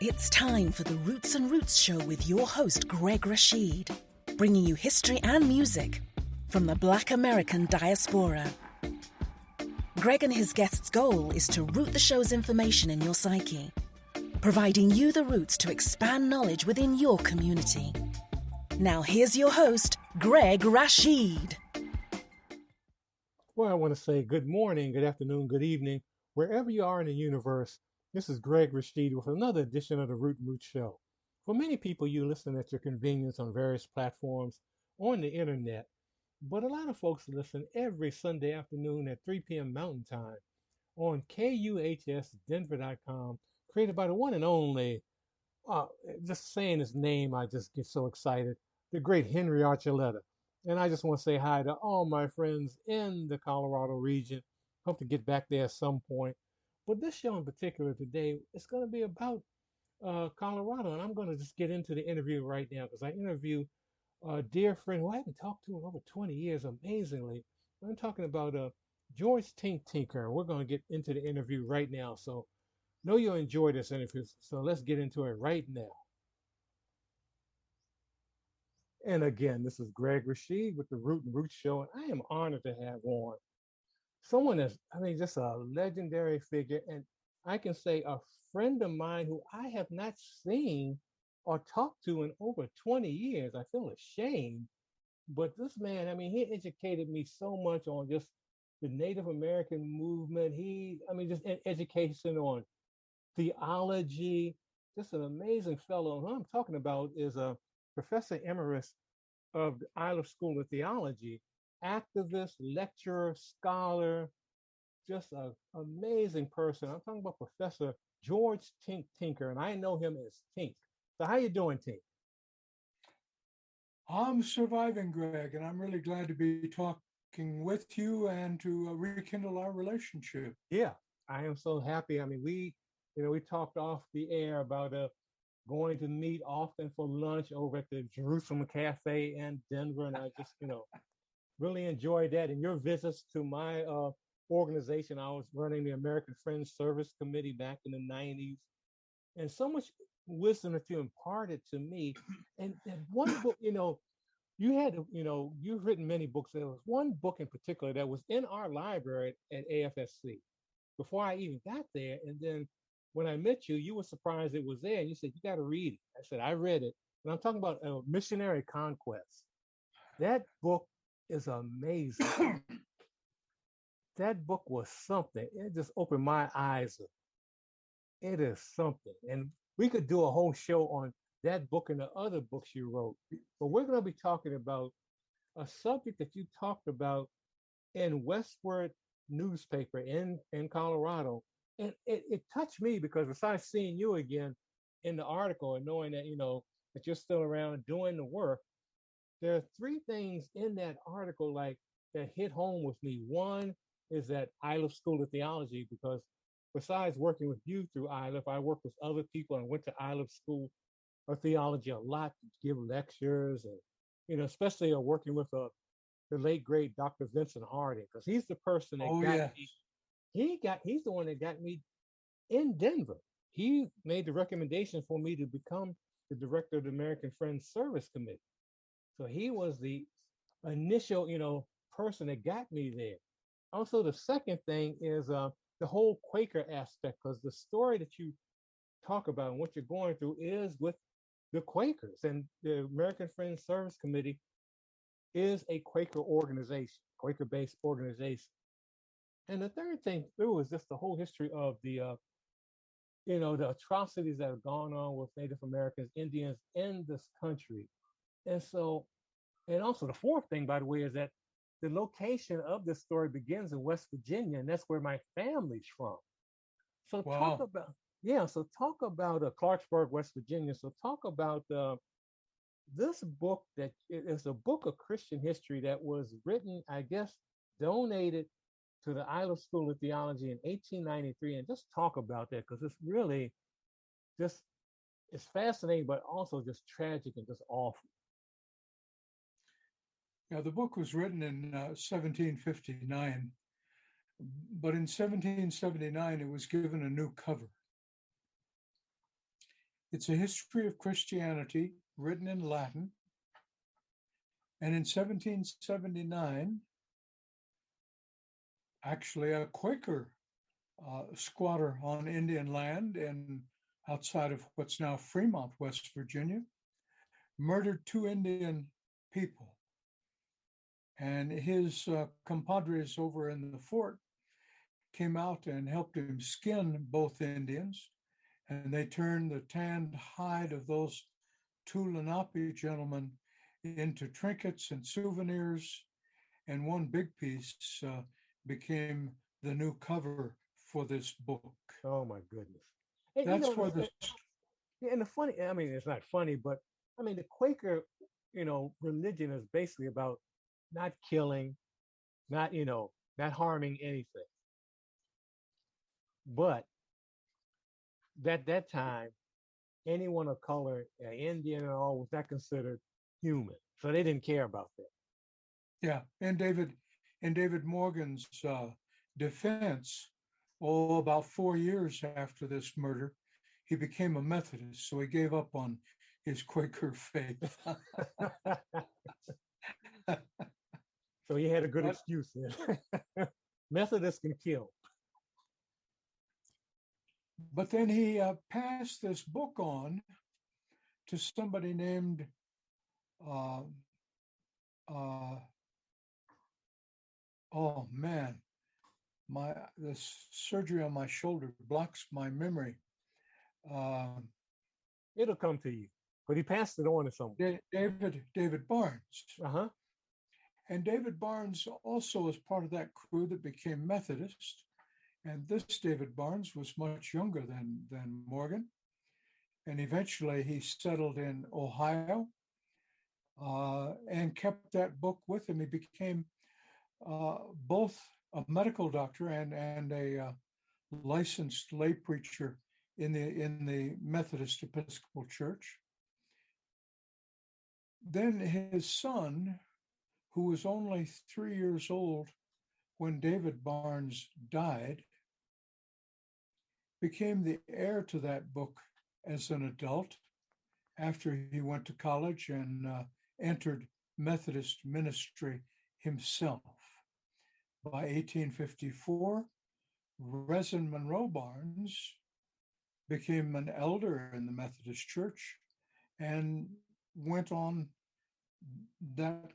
It's time for the Roots and Roots Show with your host, Greg Rashid, bringing you history and music from the Black American diaspora. Greg and his guests' goal is to root the show's information in your psyche, providing you the roots to expand knowledge within your community. Now here's your host, Greg Rashid. Well, I want to say good morning, good afternoon, good evening, wherever you are in the universe. This is Greg Rashid with another edition of the Root and Root Show. For many people, you listen at your convenience on various platforms on the internet, but a lot of folks listen every Sunday afternoon at 3 p.m. Mountain Time on KUHSdenver.com, created by the one and only, just saying his name, I just get so excited, the great Henry Archuleta. And I just want to say hi to all my friends in the Colorado region. Hope to get back there at some point. But this show in particular today, it's going to be about Colorado. And I'm going to just get into the interview right now because I interview a dear friend who I haven't talked to in over 20 years, amazingly. I'm talking about George Tinker. We're going to get into the interview right now. So know you'll enjoy this interview. So let's get into it right now. And again, this is Greg Rashid with the Root and Root Show. And I am honored to have on someone that's, just a legendary figure. And I can say a friend of mine who I have not seen or talked to in over 20 years. I feel ashamed. But this man, he educated me so much on just the Native American movement. Just education on theology. Just an amazing fellow. And who I'm talking about is a professor emeritus of the Isleth School of Theology, activist, lecturer, scholar, just an amazing person. I'm talking about Professor George Tinker, and I know him as Tink. So how you doing, Tink? I'm surviving, Greg, and I'm really glad to be talking with you and to rekindle our relationship. Yeah, I am so happy. We talked off the air about going to meet often for lunch over at the Jerusalem Cafe in Denver, and I just, really enjoyed that. And your visits to my organization, I was running the American Friends Service Committee back in the 90s, and so much wisdom that you imparted to me. And one book, you've written many books. There was one book in particular that was in our library at AFSC before I even got there. And then when I met you, you were surprised it was there. And you said, you got to read it. I said, I read it. And I'm talking about Missionary Conquest. That book is amazing. That book was something. It just opened my eyes. It is something. And we could do a whole show on that book and the other books you wrote. But we're going to be talking about a subject that you talked about in Westward newspaper in Colorado. And it touched me because besides seeing you again in the article and knowing that, that you're still around doing the work, there are three things in that article that hit home with me. One is that Isleth School of Theology, because besides working with you through Isleth, I worked with other people and went to Isleth School of Theology a lot to give lectures and, especially working with the late great Dr. Vincent Harding, because he's the person that me. He's the one that got me in Denver. He made the recommendation for me to become the director of the American Friends Service Committee. So he was the initial, person that got me there. Also, the second thing is the whole Quaker aspect, because the story that you talk about and what you're going through is with the Quakers. And the American Friends Service Committee is a Quaker organization, Quaker-based organization. And the third thing through is just the whole history of the the atrocities that have gone on with Native Americans, Indians in this country. And also the fourth thing, by the way, is that the location of this story begins in West Virginia, and that's where my family's from. So wow. talk about Clarksburg, West Virginia. So talk about this book that is a book of Christian history that was written, I guess, donated to the Isleth School of Theology in 1893, and just talk about that because it's really it's fascinating, but also just tragic and just awful. Yeah, the book was written in 1759, but in 1779 it was given a new cover. It's a history of Christianity written in Latin. And in 1779, actually a Quaker squatter on Indian land and outside of what's now Fremont, West Virginia, murdered 2 Indian people. And his compadres over in the fort came out and helped him skin both Indians. And they turned the tanned hide of those 2 Lenape gentlemen into trinkets and souvenirs. And one big piece became the new cover for this book. Oh my goodness. And That's where the yeah, and the funny, I mean, it's not funny, but I mean, the Quaker, religion is basically about not killing, not, not harming anything. But that time, anyone of color, Indian and all, was not considered human. So they didn't care about that. yeah, and David Morgan's defense, about 4 years after this murder, he became a Methodist, so he gave up on his Quaker faith. So he had a good excuse then. Methodists can kill. But then he passed this book on to somebody named uh, oh man, the surgery on my shoulder blocks my memory. It'll come to you. But he passed it on to someone. David Barnes. Uh-huh. And David Barnes also was part of that crew that became Methodist. And this David Barnes was much younger than Morgan. And eventually he settled in Ohio and kept that book with him. He became both a medical doctor and a licensed lay preacher in the Methodist Episcopal Church. Then his son, who was only 3 years old when David Barnes died, became the heir to that book as an adult after he went to college and entered Methodist ministry himself. By 1854, Resin Monroe Barnes became an elder in the Methodist Church and went on that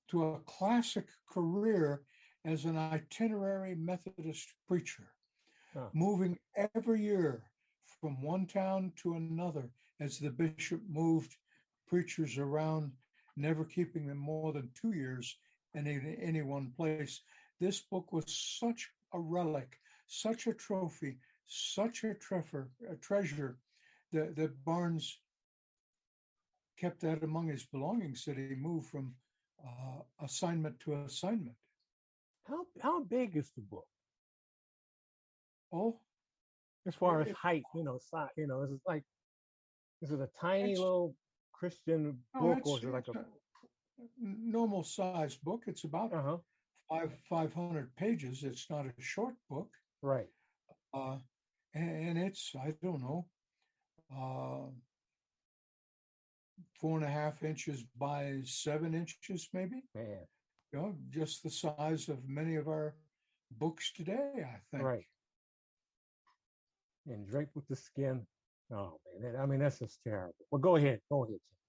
to a classic career as an itinerary Methodist preacher, moving every year from one town to another as the bishop moved preachers around, never keeping them more than 2 years in any one place. This book was such a relic, such a trophy, such a treasure that Barnes kept that among his belongings, that he moved from assignment to assignment. How big is the book? Oh, as far as height, size, is it a tiny little Christian book, or is it like a normal size book? It's about 500 pages. It's not a short book, right? And it's, I don't know, 4.5 inches by 7 inches, maybe. Man, just the size of many of our books today, I think. Right. And draped with the skin. Oh man, I mean that's just terrible. Well, go ahead.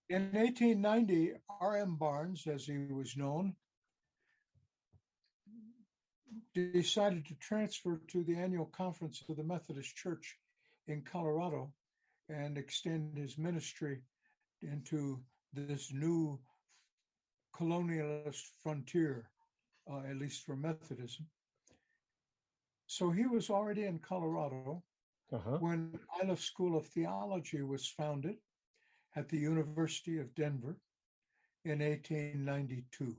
In 1890, R.M. Barnes, as he was known, decided to transfer to the annual conference of the Methodist Church in Colorado and extend his ministry into this new colonialist frontier, at least for Methodism. So he was already in Colorado when Isleth School of Theology was founded at the University of Denver in 1892.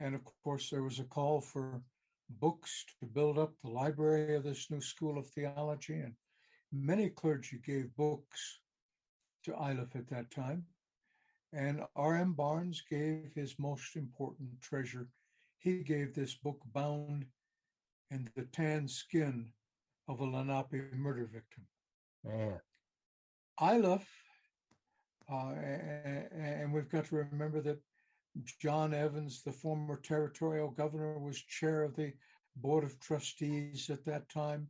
And of course, there was a call for books to build up the library of this new school of theology, and many clergy gave books to Isleth at that time. And R.M. Barnes gave his most important treasure. He gave this book bound in the tan skin of a Lenape murder victim. Man. Isleth, and we've got to remember that John Evans, the former territorial governor, was chair of the Board of Trustees at that time.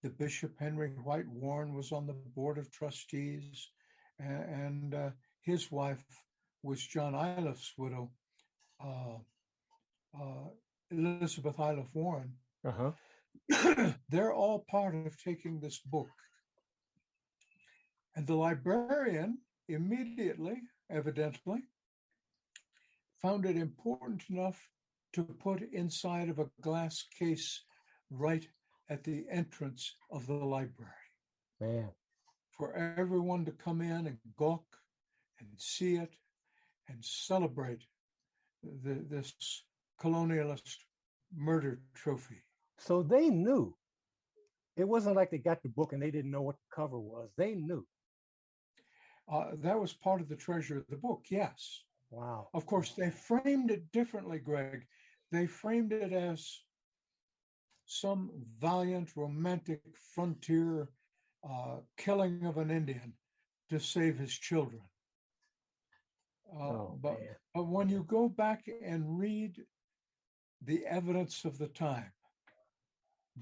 The Bishop Henry White Warren was on the Board of Trustees, and his wife was John Isleth's widow, uh, Elizabeth Isleth Warren. Uh-huh. They're all part of taking this book. And the librarian immediately, evidently, found it important enough to put inside of a glass case right at the entrance of the library. Man. For everyone to come in and gawk and see it and celebrate this colonialist murder trophy. So they knew. It wasn't like they got the book and they didn't know what the cover was. They knew. That was part of the treasure of the book, yes. Wow. Of course, they framed it differently, Greg. They framed it as some valiant, romantic frontier killing of an Indian to save his children. But when you go back and read the evidence of the time,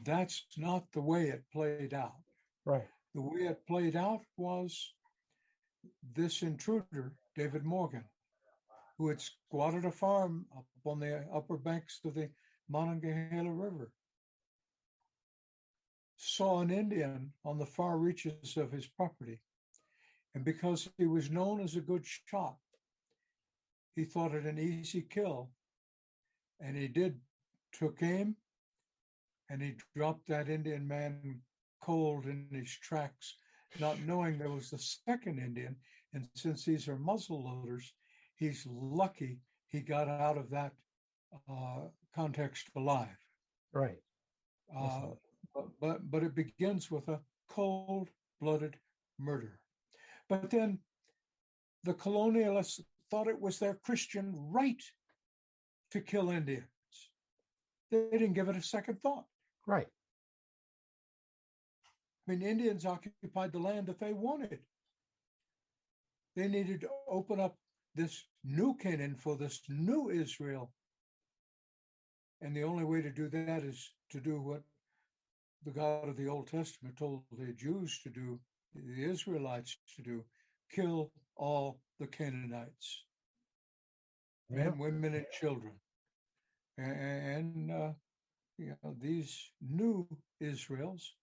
that's not the way it played out. Right. The way it played out was this intruder, David Morgan, who had squatted a farm up on the upper banks of the Monongahela River, saw an Indian on the far reaches of his property. And because he was known as a good shot, he thought it an easy kill. And he took aim, and he dropped that Indian man cold in his tracks, not knowing there was the second Indian. And since these are muzzle loaders, he's lucky he got out of that context alive. Right. But it begins with a cold-blooded murder. But then the colonialists thought it was their Christian right to kill Indians. They didn't give it a second thought. Right. I mean, Indians occupied the land that they wanted. They needed to open up this new Canaan for this new Israel. And the only way to do that is to do what the God of the Old Testament told the Jews to do, the Israelites to do: kill all the Canaanites, men, women, and children. And these new Israels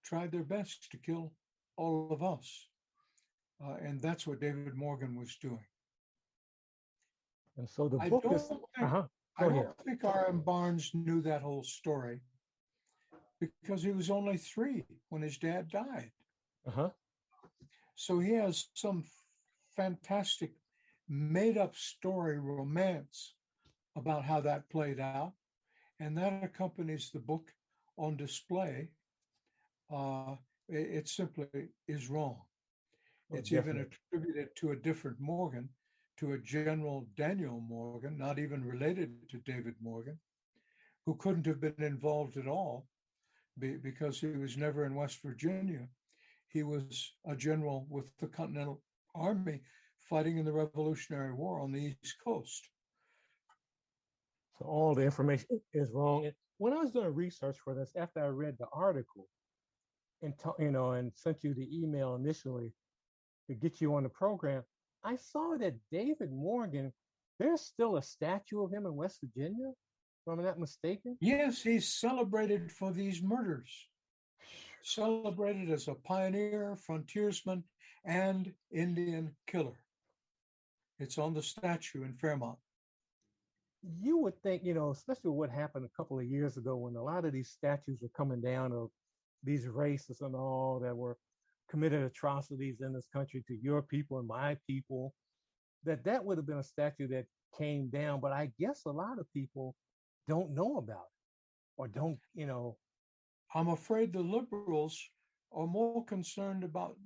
tried their best to kill all of us. And that's what David Morgan was doing. And so the book is... I don't think R.M. Barnes knew that whole story, because he was only 3 when his dad died. So he has some fantastic made-up story romance about how that played out, and that accompanies the book on display. It simply is wrong. It's even attributed to a different Morgan, to a General Daniel Morgan, not even related to David Morgan, who couldn't have been involved at all because he was never in West Virginia. He was a general with the Continental Army fighting in the Revolutionary War on the East Coast. So all the information is wrong. And when I was doing research for this, after I read the article and and sent you the email initially to get you on the program, I saw that David Morgan, there's still a statue of him in West Virginia, if I'm not mistaken. Yes, he's celebrated for these murders. Celebrated as a pioneer, frontiersman, and Indian killer. It's on the statue in Fairmont. You would think, especially what happened a couple of years ago when a lot of these statues were coming down of these racists and all that were committed atrocities in this country to your people and my people, that would have been a statue that came down. But I guess a lot of people don't know about it or don't, I'm afraid the liberals are more concerned about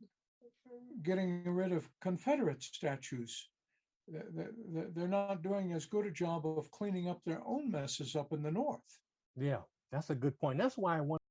getting rid of Confederate statues. They're not doing as good a job of cleaning up their own messes up in the North. Yeah, that's a good point. That's why I want